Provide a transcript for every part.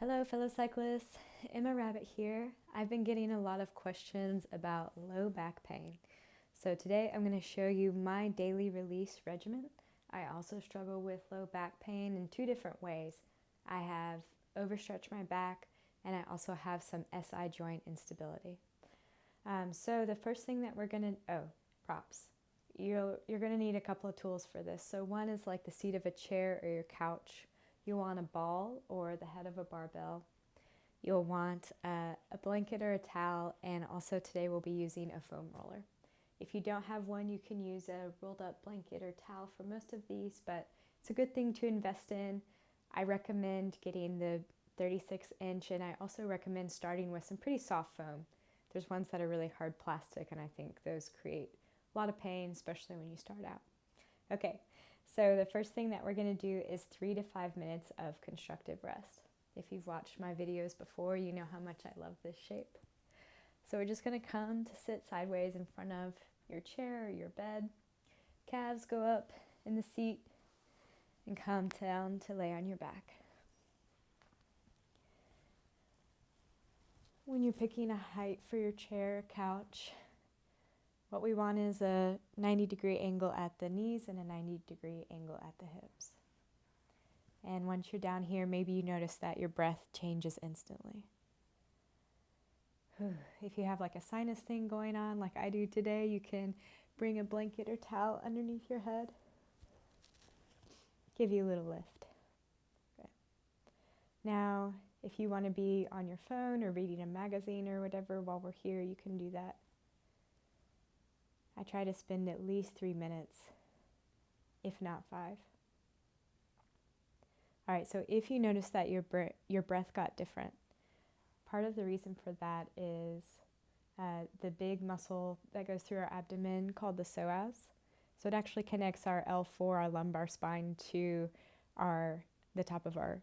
Hello, fellow cyclists. Emma Rabbit here. I've been getting a lot of questions about low back pain. So today I'm going to show you my daily release regimen. I also struggle with low back pain in two different ways. I have overstretched my back and I also have some SI joint instability. So the first thing that we're going to, props. You're going to need a couple of tools for this. So one is like the seat of a chair or your couch. You'll want a ball or the head of a barbell. You'll want a blanket or a towel, and also today we'll be using a foam roller. If you don't have one, you can use a rolled up blanket or towel for most of these, but it's a good thing to invest in. I recommend getting the 36-inch, and I also recommend starting with some pretty soft foam. There's ones that are really hard plastic, and I think those create a lot of pain, especially when you start out. Okay, so the first thing that we're going to do is 3 to 5 minutes of constructive rest. If you've watched my videos before, you know how much I love this shape. So we're just going to come to sit sideways in front of your chair or your bed. Calves go up in the seat and come down to lay on your back. When you're picking a height for your chair or couch, what we want is a 90-degree angle at the knees and a 90-degree angle at the hips. And once you're down here, maybe you notice that your breath changes instantly. If you have like a sinus thing going on, like I do today, you can bring a blanket or towel underneath your head. Give you a little lift. Okay. Now, if you want to be on your phone or reading a magazine or whatever while we're here, you can do that. I try to spend at least 3 minutes, if not 5. All right, so if you notice that your breath got different, part of the reason for that is the big muscle that goes through our abdomen called the psoas. So it actually connects our L4, our lumbar spine, to the top of our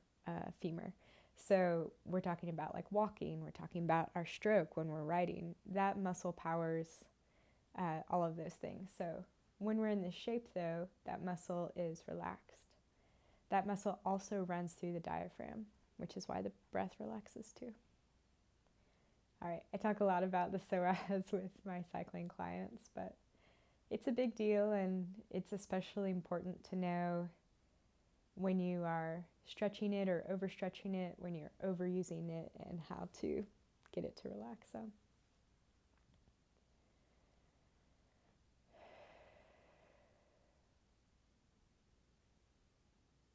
femur. So we're talking about like walking, we're talking about our stroke when we're riding. That muscle powers all of those things. So when we're in this shape though, that muscle is relaxed. That muscle also runs through the diaphragm, which is why the breath relaxes too. All right, I talk a lot about the psoas with my cycling clients, but it's a big deal, and it's especially important to know when you are stretching it or overstretching it, when you're overusing it, and how to get it to relax some.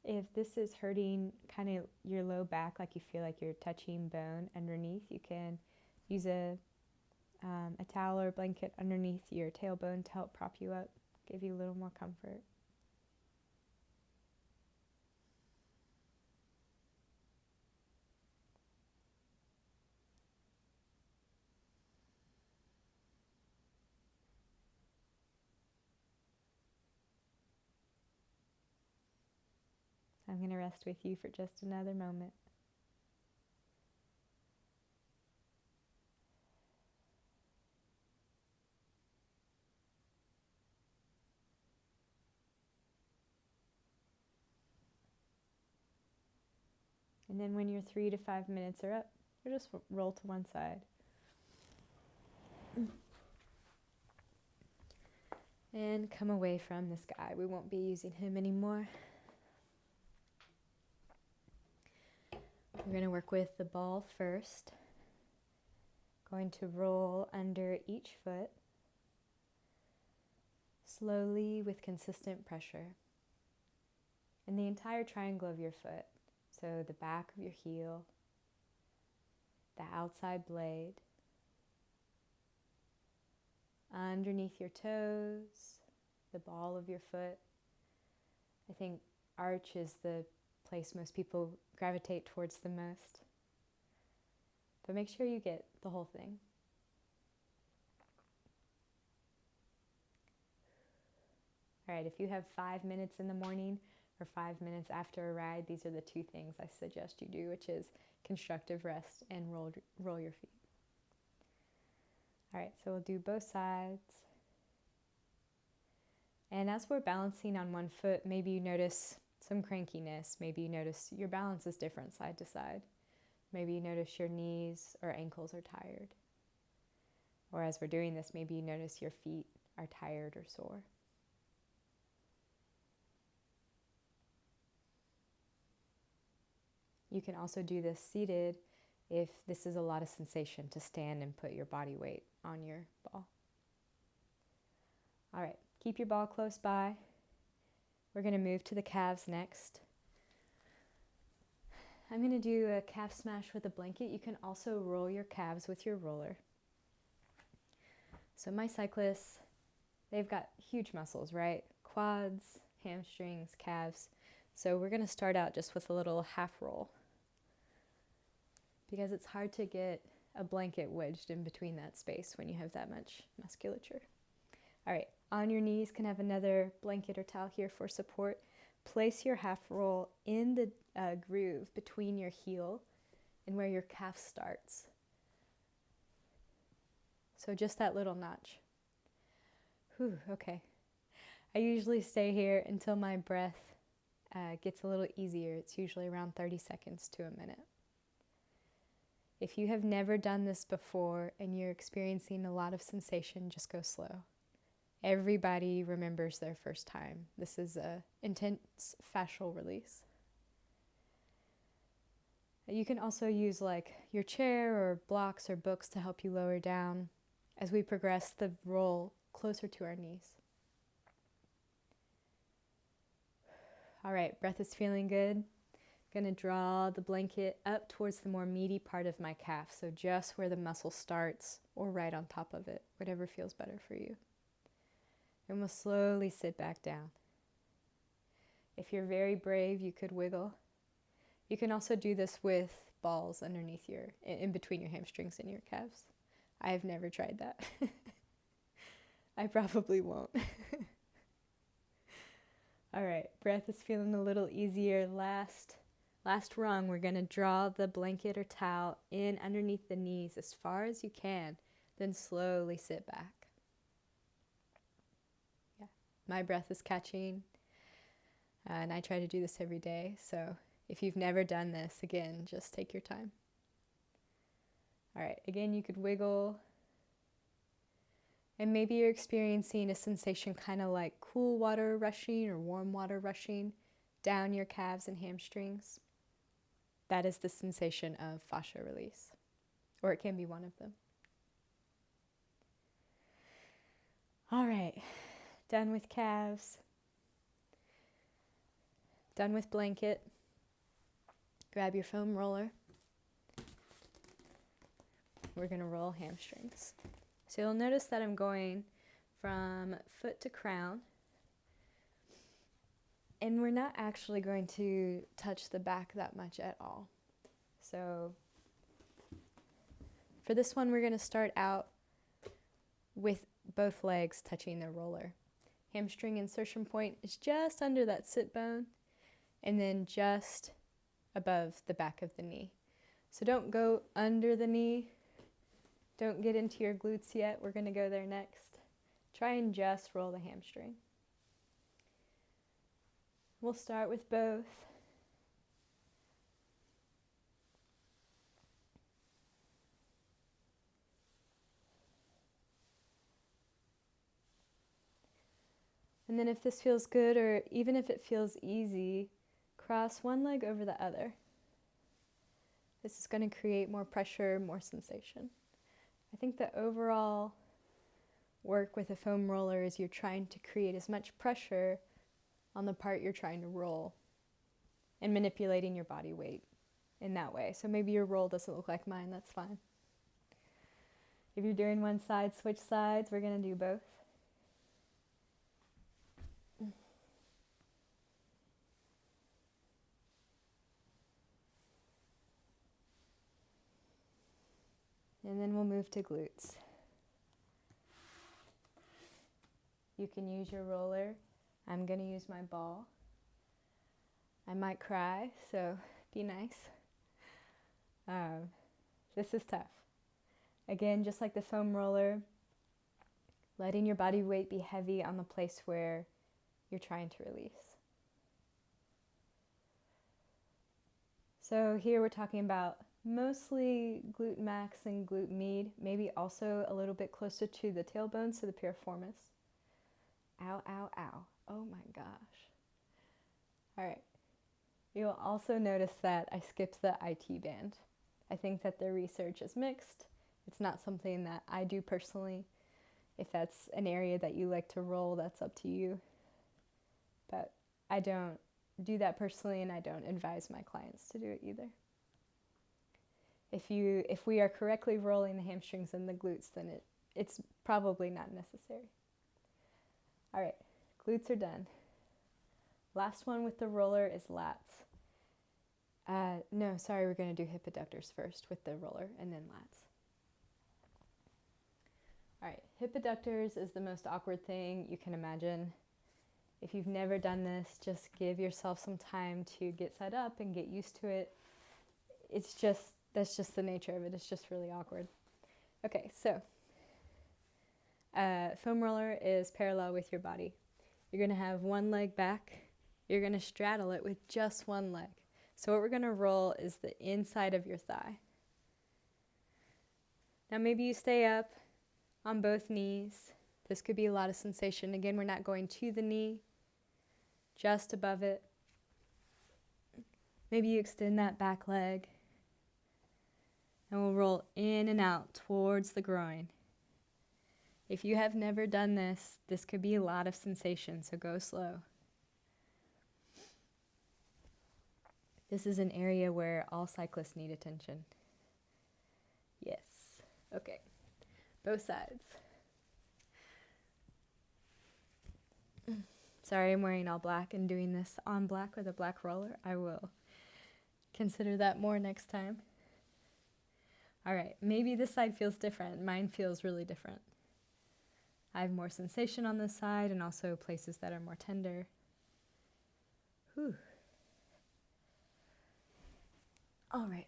If this is hurting kind of your low back, like you feel like you're touching bone underneath, you can use a towel or a blanket underneath your tailbone to help prop you up, give you a little more comfort. I'm going to rest with you for just another moment. And then when your 3 to 5 minutes are up, you'll just roll to one side. And come away from this guy. We won't be using him anymore. We're going to work with the ball first. Going to roll under each foot, slowly with consistent pressure. And the entire triangle of your foot. So the back of your heel, the outside blade, underneath your toes, the ball of your foot. I think arch is the place most people gravitate towards the most. But make sure you get the whole thing. All right, if you have 5 minutes in the morning or 5 minutes after a ride, these are the two things I suggest you do, which is constructive rest and roll your feet. All right, so we'll do both sides. And as we're balancing on one foot, maybe you notice some crankiness. Maybe you notice your balance is different side to side. Maybe you notice your knees or ankles are tired. Or as we're doing this, maybe you notice your feet are tired or sore. You can also do this seated if this is a lot of sensation to stand and put your body weight on your ball. All right, keep your ball close by. We're going to move to the calves next. I'm going to do a calf smash with a blanket. You can also roll your calves with your roller. So my cyclists, they've got huge muscles, right? Quads, hamstrings, calves. So we're going to start out just with a little half roll, because it's hard to get a blanket wedged in between that space when you have that much musculature. All right, on your knees, can have another blanket or towel here for support. Place your half roll in the groove between your heel and where your calf starts. So just that little notch. Whew, okay. I usually stay here until my breath gets a little easier. It's usually around 30 seconds to a minute. If you have never done this before and you're experiencing a lot of sensation, just go slow. Everybody remembers their first time. This is an intense fascial release. You can also use like your chair or blocks or books to help you lower down as we progress the roll closer to our knees. All right, breath is feeling good. Going to draw the blanket up towards the more meaty part of my calf, so just where the muscle starts or right on top of it, whatever feels better for you. And we'll slowly sit back down. If you're very brave, you could wiggle. You can also do this with balls underneath in between your hamstrings and your calves. I have never tried that. I probably won't. All right, breath is feeling a little easier. Last rung, we're going to draw the blanket or towel in underneath the knees as far as you can, then slowly sit back. Yeah, my breath is catching, and I try to do this every day, so if you've never done this, again, just take your time. All right, again, you could wiggle, and maybe you're experiencing a sensation kind of like cool water rushing or warm water rushing down your calves and hamstrings. That is the sensation of fascia release, or it can be one of them. All right, done with calves, done with blanket. Grab your foam roller. We're going to roll hamstrings. So you'll notice that I'm going from foot to crown. And we're not actually going to touch the back that much at all. So for this one, we're going to start out with both legs touching the roller. Hamstring insertion point is just under that sit bone and then just above the back of the knee. So don't go under the knee. Don't get into your glutes yet. We're going to go there next. Try and just roll the hamstring. We'll start with both. And then if this feels good, or even if it feels easy, cross one leg over the other. This is going to create more pressure, more sensation. I think the overall work with a foam roller is you're trying to create as much pressure on the part you're trying to roll and manipulating your body weight in that way. So maybe your roll doesn't look like mine, that's fine. If you're doing one side, switch sides. We're going to do both. And then we'll move to glutes. You can use your roller. I'm going to use my ball. I might cry, so be nice. This is tough. Again, just like the foam roller, letting your body weight be heavy on the place where you're trying to release. So here we're talking about mostly glute max and glute med, maybe also a little bit closer to the tailbone, so the piriformis. Ow, ow, ow. Oh my gosh. All right. You'll also notice that I skipped the IT band. I think that the research is mixed. It's not something that I do personally. If that's an area that you like to roll, that's up to you. But I don't do that personally, and I don't advise my clients to do it either. If we are correctly rolling the hamstrings and the glutes, then it's probably not necessary. All right, glutes are done. Last one with the roller is lats. No, sorry, we're going to do hip adductors first with the roller and then lats. All right, hip adductors is the most awkward thing you can imagine. If you've never done this, just give yourself some time to get set up and get used to it. That's just the nature of it. It's just really awkward. Okay, so foam roller is parallel with your body. You're going to have one leg back. You're going to straddle it with just one leg. So what we're going to roll is the inside of your thigh. Now maybe you stay up on both knees. This could be a lot of sensation. Again, we're not going to the knee, just above it. Maybe you extend that back leg. And we'll roll in and out towards the groin. If you have never done this, this could be a lot of sensation, so go slow. This is an area where all cyclists need attention. Yes. Okay. Both sides. Sorry, I'm wearing all black and doing this on black with a black roller. I will consider that more next time. All right, maybe this side feels different. Mine feels really different. I have more sensation on this side and also places that are more tender. Whew. All right,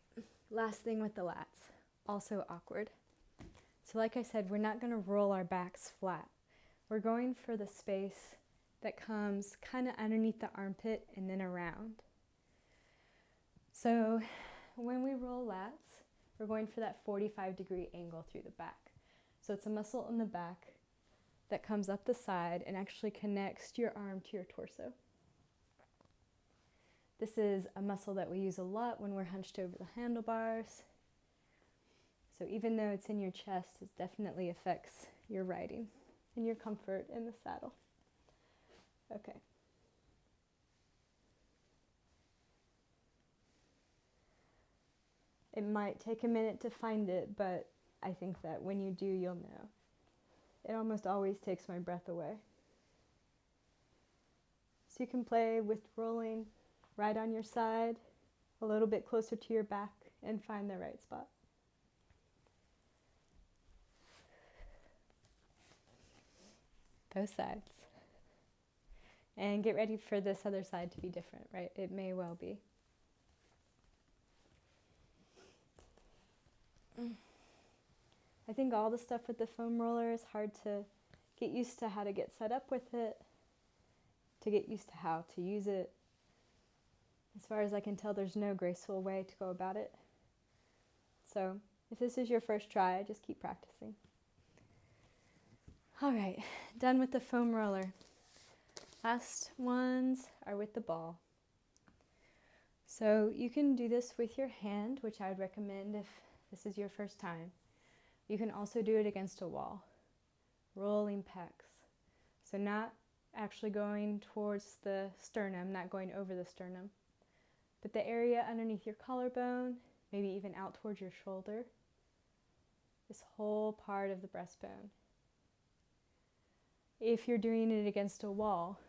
last thing with the lats, also awkward. So like I said, we're not going to roll our backs flat. We're going for the space that comes kind of underneath the armpit and then around. So when we roll lats, we're going for that 45-degree angle through the back. So it's a muscle in the back that comes up the side and actually connects your arm to your torso. This is a muscle that we use a lot when we're hunched over the handlebars. So even though it's in your chest, it definitely affects your riding and your comfort in the saddle. Okay. It might take a minute to find it, but I think that when you do, you'll know. It almost always takes my breath away. So you can play with rolling right on your side, a little bit closer to your back, and find the right spot. Both sides. And get ready for this other side to be different, right? It may well be. I think all the stuff with the foam roller is hard to get used to how to get set up with it, to get used to how to use it. As far as I can tell, there's no graceful way to go about it. So if this is your first try, just keep practicing. All right, done with the foam roller. Last ones are with the ball. So you can do this with your hand, which I would recommend if this is your first time. You can also do it against a wall, rolling pecs. So not actually going towards the sternum, not going over the sternum, but the area underneath your collarbone, maybe even out towards your shoulder, this whole part of the breastbone. If you're doing it against a wall,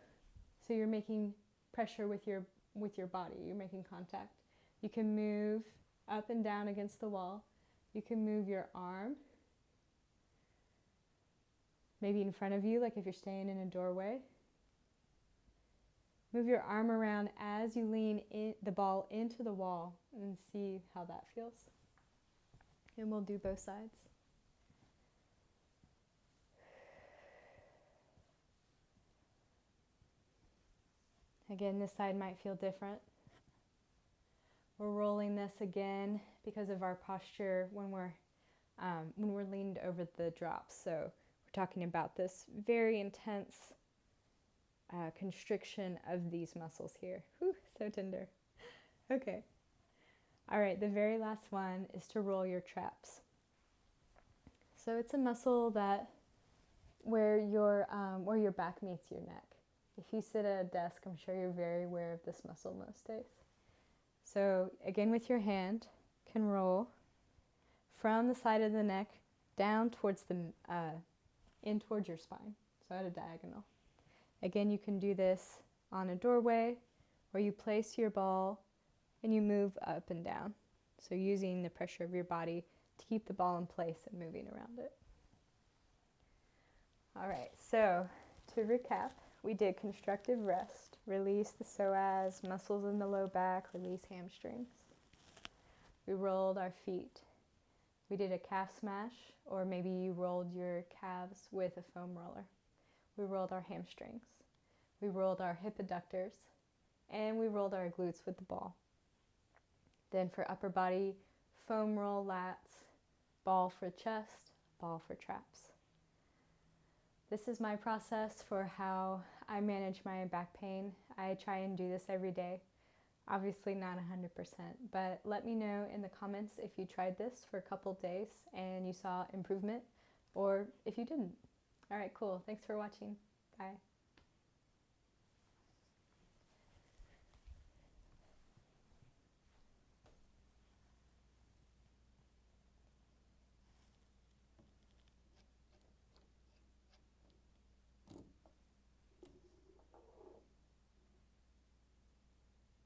so you're making pressure with your body, you're making contact, you can move up and down against the wall. You can move your arm, maybe in front of you, like if you're staying in a doorway. Move your arm around as you lean the ball into the wall and see how that feels. And we'll do both sides. Again, this side might feel different. We're rolling them this again because of our posture when we're leaned over the drops. So we're talking about this very intense constriction of these muscles here. Whew, so tender. Okay. All right, the very last one is to roll your traps. So it's a muscle that where your back meets your neck. If you sit at a desk, I'm sure you're very aware of this muscle most days. So again, with your hand, can roll from the side of the neck down towards in towards your spine, so at a diagonal. Again, you can do this on a doorway where you place your ball and you move up and down. So using the pressure of your body to keep the ball in place and moving around it. All right, so to recap, we did constructive rest, release the psoas, muscles in the low back, release hamstrings. We rolled our feet. We did a calf smash, or maybe you rolled your calves with a foam roller. We rolled our hamstrings. We rolled our hip adductors, and we rolled our glutes with the ball. Then for upper body, foam roll lats, ball for chest, ball for traps. This is my process for how I manage my back pain. I try and do this every day. Obviously not 100%, but let me know in the comments if you tried this for a couple days and you saw improvement, or if you didn't. All right, cool. Thanks for watching. Bye.